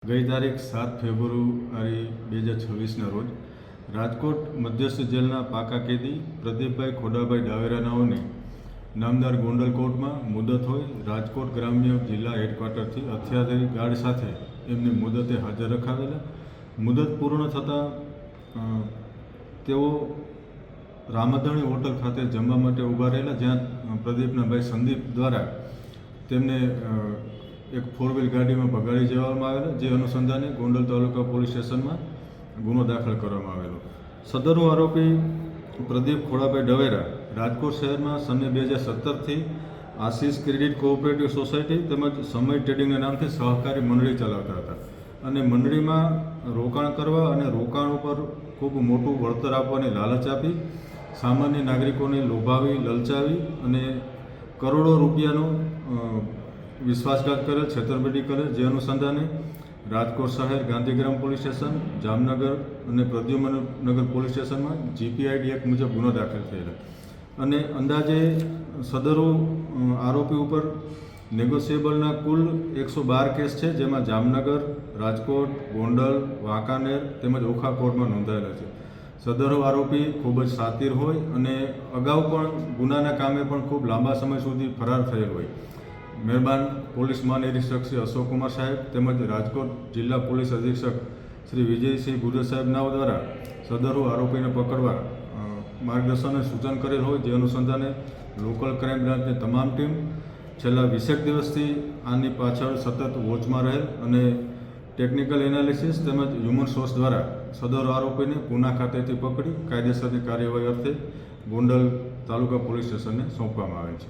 ગઈ તારીખ 7 ફેબ્રુઆરી 2026ના રોજ રાજકોટ મધ્યસ્થ જેલના પાકા કેદી પ્રદીપભાઈ ખોડાભાઈ ડાવેરાનાઓને નામદાર ગોંડલ કોર્ટમાં મુદત હોય રાજકોટ ગ્રામ્ય જિલ્લા હેડક્વાર્ટરથી હથિયારધારી ગાર્ડ સાથે એમની મુદતે હાજર રખાવેલા. મુદત પૂર્ણ થતાં તેઓ રામધણી હોટલ ખાતે જમવા માટે ઊભા રહેલા, જ્યાં પ્રદીપના ભાઈ સંદીપ દ્વારા તેમને એક 4 વ્હીલ ગાડીમાં ભગાડી જવામાં આવેલા, જે અનુસંધાને ગોંડલ તાલુકા પોલીસ સ્ટેશનમાં ગુનો દાખલ કરવામાં આવેલો. સદરનો આરોપી પ્રદીપ ખોડાભાઈ ડાવેરા રાજકોટ શહેરમાં સન 2017થી આશીષ ક્રેડિટ કોઓપરેટિવ સોસાયટી તેમજ સમય ટ્રેડિંગના નામથી સહકારી મંડળી ચલાવતા હતા અને મંડળીમાં રોકાણ કરવા અને રોકાણ ઉપર ખૂબ મોટું વળતર આપવાની લાલચ આપી સામાન્ય નાગરિકોને લોભાવી, લલચાવી અને કરોડો રૂપિયાનો વિશ્વાસઘાત કરેલ, છેતરપિંડી કરેલ, જે અનુસંધાને રાજકોટ શહેર ગાંધીગ્રામ પોલીસ સ્ટેશન, જામનગર અને પ્રદ્યુમનનગર પોલીસ સ્ટેશનમાં GPID એક્ટ મુજબ ગુનો દાખલ થયેલો અને અંદાજે સદરો આરોપી ઉપર નેગોશિયેબલના કુલ 112 કેસ છે, જેમાં જામનગર, રાજકોટ, ગોંડલ, વાંકાનેર તેમજ ઓખા કોર્ટમાં નોંધાયેલા છે. સદરો આરોપી ખૂબ જ શાતિર હોય અને અગાઉ પણ ગુનાના કામે પણ ખૂબ લાંબા સમય સુધી ફરાર થયેલ હોય. મહેરબાન પોલીસ મહાનિરીક્ષક શ્રી અશોક કુમાર સાહેબ તેમજ રાજકોટ જિલ્લા પોલીસ અધિક્ષક શ્રી વિજયસિંહ ગુર્જર સાહેબનાઓ દ્વારા સદરો આરોપીને પકડવા માર્ગદર્શન અને સૂચન કરેલ હોય, જે અનુસંધાને લોકલ ક્રાઇમ બ્રાન્ચની તમામ ટીમ છેલ્લા 20 દિવસથી આની પાછળ સતત વોચમાં રહેલ અને ટેકનિકલ એનાલિસિસ તેમજ હ્યુમન સોર્સ દ્વારા સદર આરોપીને પૂના ખાતેથી પકડી કાયદેસરની કાર્યવાહી અર્થે ગોંડલ તાલુકા પોલીસ સ્ટેશનને સોંપવામાં આવે છે.